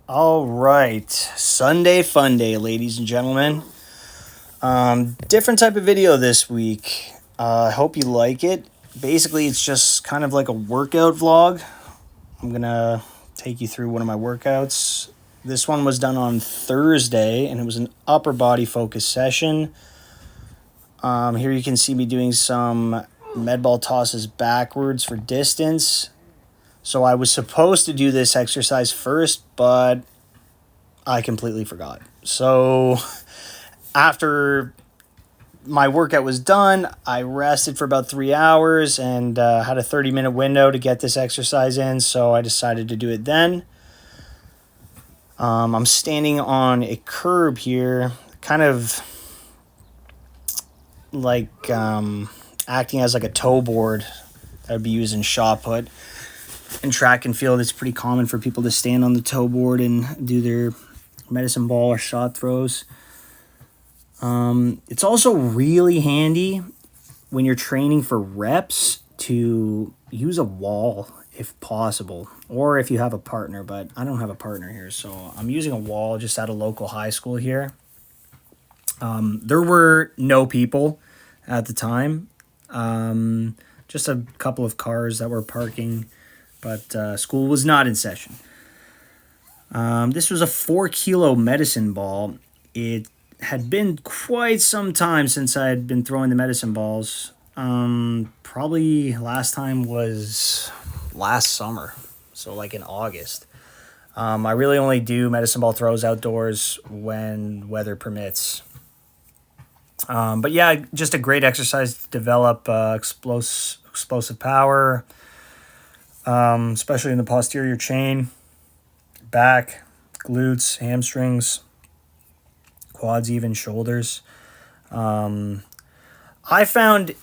All right, Sunday fun day, ladies and gentlemen. Different type of video this week. I hope you like it. Basically, it's just kind of like a workout vlog. I'm gonna take you through one of my workouts. This one was done on Thursday, and it was an upper body focus session. Here you can see me doing some med ball tosses backwards for distance. So I was supposed to do this exercise first, but I completely forgot. So after my workout was done, I rested for about 3 hours and had a 30-minute window to get this exercise in. So I decided to do it then. I'm standing on a curb here, kind of like acting as like a toe board that would be used in shot put. In track and field, it's pretty common for people to stand on the toe board and do their medicine ball or shot throws. It's also really handy when you're training for reps to use a wall if possible, or if you have a partner, but I don't have a partner here, so I'm using a wall just at a local high school here. There were no people at the time, just a couple of cars that were parking, but school was not in session. This was a 4 kilo medicine ball. It had been quite some time since I had been throwing the medicine balls. Probably last time was last summer, so like in August. I really only do medicine ball throws outdoors when weather permits. But yeah, just a great exercise to develop explosive power, especially in the posterior chain, back, glutes, hamstrings, quads, even shoulders. I found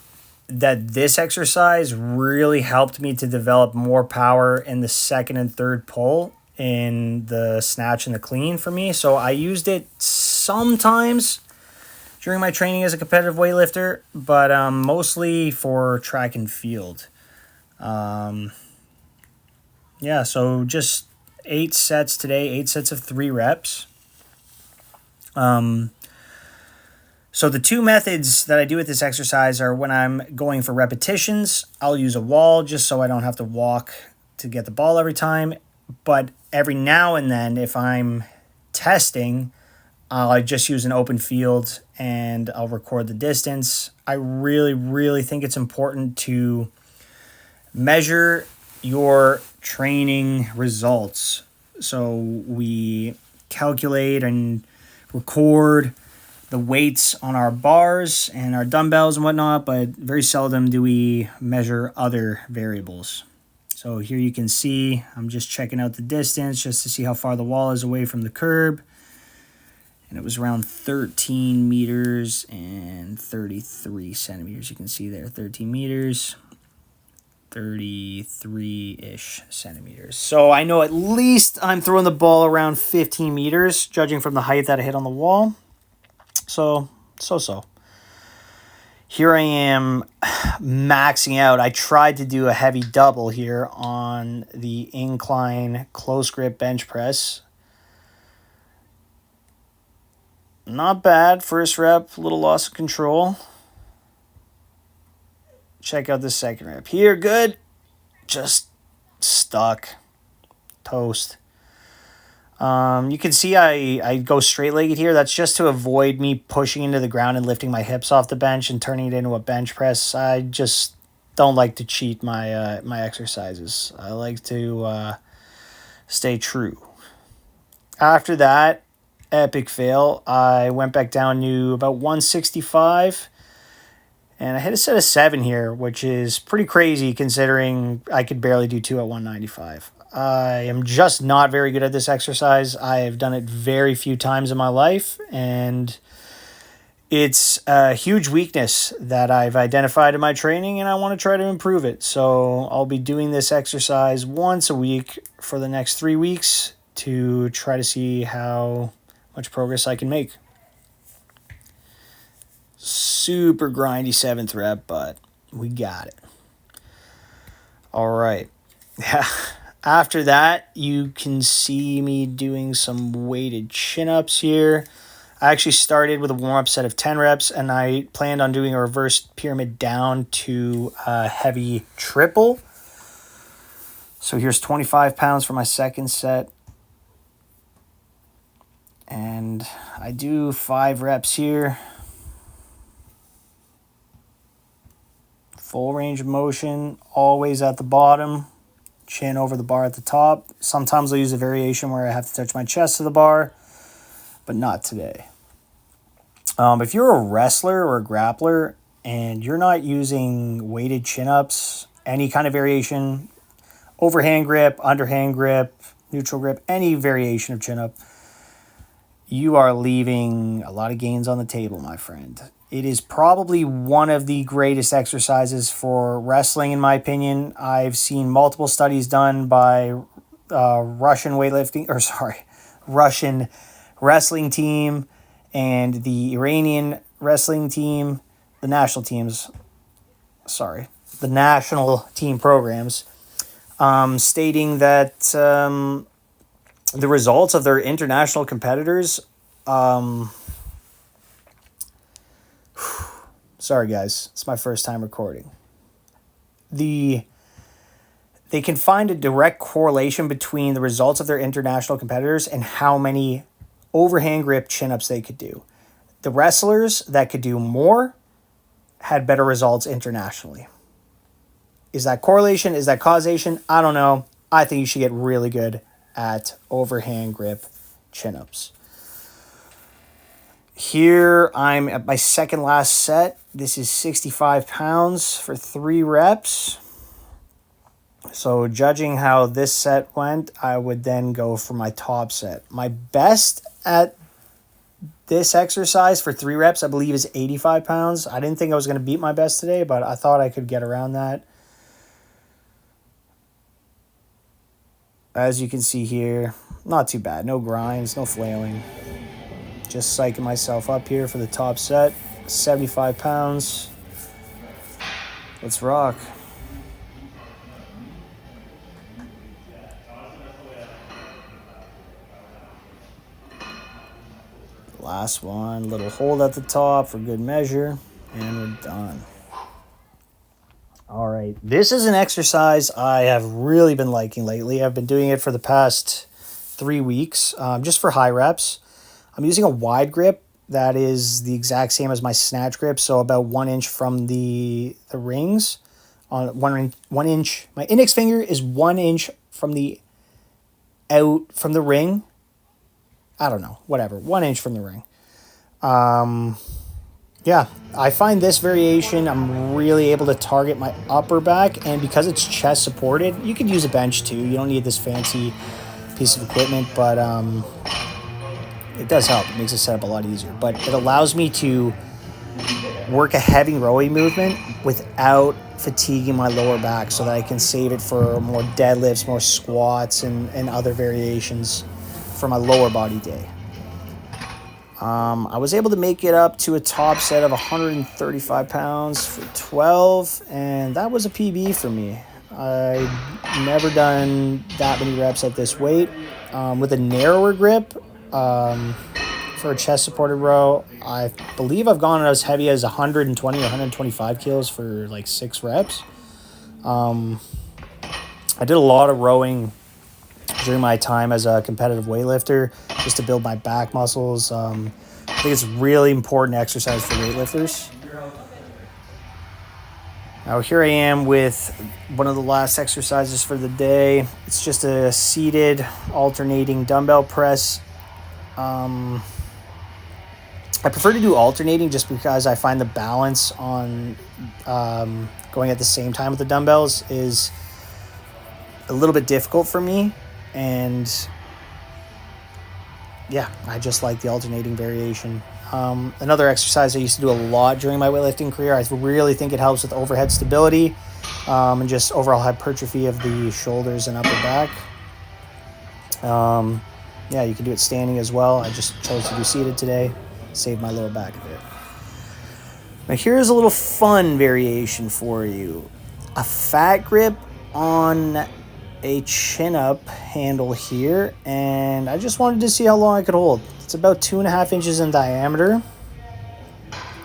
that this exercise really helped me to develop more power in the second and third pull in the snatch and the clean for me. So I used it sometimes during my training as a competitive weightlifter, but mostly for track and field. Yeah, so just 8 sets today, 8 sets of 3 reps. So the two methods that I do with this exercise are when I'm going for repetitions, I'll use a wall just so I don't have to walk to get the ball every time. But every now and then, if I'm testing, I just use an open field and I'll record the distance. I really, really think it's important to measure your training results. So we calculate and record the weights on our bars and our dumbbells and whatnot, but very seldom do we measure other variables. So here you can see I'm just checking out the distance just to see how far the wall is away from the curb. And it was around 13 meters and 33 centimeters. You can see there, 13 meters, 33-ish centimeters. So I know at least I'm throwing the ball around 15 meters, judging from the height that I hit on the wall. So. Here I am maxing out. I tried to do a heavy double here on the incline close grip bench press. Not bad. First rep, a little loss of control. Check out the second rep. Here, good. Just stuck. Toast. You can see I go straight-legged here. That's just to avoid me pushing into the ground and lifting my hips off the bench and turning it into a bench press. I just don't like to cheat my exercises. I like to stay true. After that epic fail, I went back down to about 165, and I hit a set of 7 here, which is pretty crazy considering I could barely do 2 at 195. I am just not very good at this exercise. I have done it very few times in my life, and it's a huge weakness that I've identified in my training, and I want to try to improve it. So I'll be doing this exercise once a week for the next 3 weeks to try to see how much progress I can make. Super grindy 7th rep, but we got it. All right. Yeah. After that, you can see me doing some weighted chin-ups here. I actually started with a warm-up set of 10 reps, and I planned on doing a reverse pyramid down to a heavy triple. So here's 25 pounds for my second set. And I do 5 reps here. Full range of motion, always at the bottom. Chin over the bar at the top. Sometimes I'll use a variation where I have to touch my chest to the bar, but not today. If you're a wrestler or a grappler and you're not using weighted chin-ups, any kind of variation, overhand grip, underhand grip, neutral grip, any variation of chin-up, you are leaving a lot of gains on the table, my friend. It is probably one of the greatest exercises for wrestling, in my opinion. I've seen multiple studies done by Russian wrestling team and the Iranian wrestling team, the national team programs, stating that the results of their international competitors, sorry guys, it's my first time recording. They can find a direct correlation between the results of their international competitors and how many overhand grip chin-ups they could do. The wrestlers that could do more had better results internationally. Is that correlation? Is that causation? I don't know. I think you should get really good at overhand grip chin-ups. Here I'm at my second last set. This is 65 pounds for 3 reps. So judging how this set went, I would then go for my top set. My best at this exercise for 3 reps, I believe, is 85 pounds. I didn't think I was going to beat my best today, but I thought I could get around that. As you can see here, not too bad. No grinds, no flailing. Just psyching myself up here for the top set. 75 pounds. Let's rock. Last one, little hold at the top for good measure, and we're done. All right, this is an exercise I have really been liking lately. I've been doing it for the past 3 weeks, just for high reps. I'm using a wide grip that is the exact same as my snatch grip, so about 1 inch from the rings. On 1 inch, my index finger is 1 inch from the ring. I don't know, whatever, 1 inch from the ring. Yeah, I find this variation, I'm really able to target my upper back, and because it's chest supported, you could use a bench too. You don't need this fancy piece of equipment, but it does help. It makes the setup a lot easier, but it allows me to work a heavy rowing movement without fatiguing my lower back so that I can save it for more deadlifts, more squats, and other variations for my lower body day. I was able to make it up to a top set of 135 pounds for 12, and that was a PB for me. I've never done that many reps at this weight. With a narrower grip, for a chest supported row, I believe I've gone as heavy as 120 or 125 kilos for like 6 reps. I did a lot of rowing during my time as a competitive weightlifter just to build my back muscles. I think it's really important exercise for weightlifters. Now here I am with one of the last exercises for the day. It's just a seated alternating dumbbell press. I prefer to do alternating just because I find the balance on going at the same time with the dumbbells is a little bit difficult for me. And yeah, I just like the alternating variation. Another exercise I used to do a lot during my weightlifting career, I really think it helps with overhead stability and just overall hypertrophy of the shoulders and upper back. Yeah, you can do it standing as well. I just chose to do seated today, save my lower back a bit. Now here's a little fun variation for you. A fat grip on a chin-up handle here, and I just wanted to see how long I could hold. It's about 2.5 inches in diameter.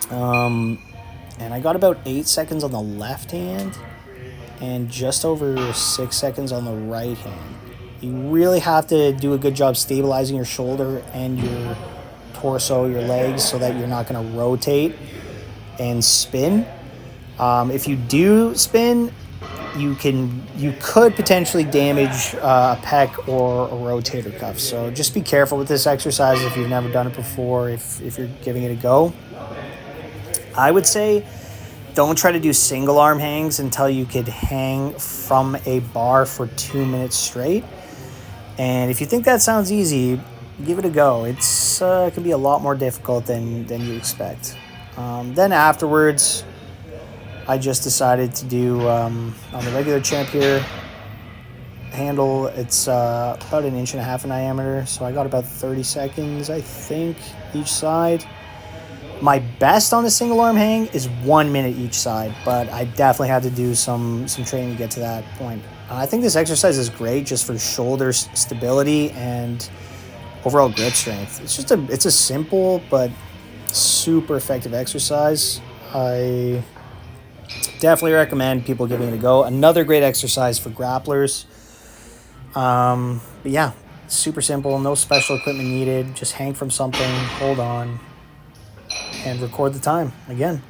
And I got about 8 seconds on the left hand and just over 6 seconds on the right hand. You really have to do a good job stabilizing your shoulder and your torso, your legs, so that you're not going to rotate and spin. If you do spin, you could potentially damage a pec or a rotator cuff. So just be careful with this exercise if you've never done it before, if you're giving it a go. I would say don't try to do single arm hangs until you could hang from a bar for 2 minutes straight. And if you think that sounds easy, give it a go. It can be a lot more difficult than you expect. Then afterwards, I just decided to do on the regular chin-up here handle. It's about 1.5 inches in diameter, so I got about 30 seconds, I think, each side. My best on a single arm hang is 1 minute each side, but I definitely had to do some training to get to that point. I think this exercise is great just for shoulder stability and overall grip strength. It's a simple but super effective exercise. I definitely recommend people giving it a go. Another great exercise for grapplers. But yeah, super simple, no special equipment needed. Just hang from something, hold on, and record the time again.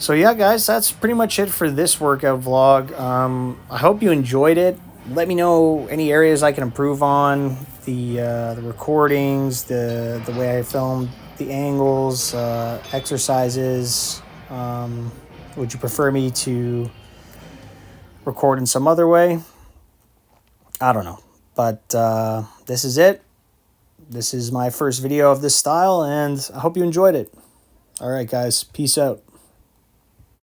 So yeah, guys, that's pretty much it for this workout vlog. I hope you enjoyed it. Let me know any areas I can improve on, the recordings, the way I filmed, the angles, exercises. Would you prefer me to record in some other way? I don't know. But this is it. This is my first video of this style, and I hope you enjoyed it. All right, guys. Peace out.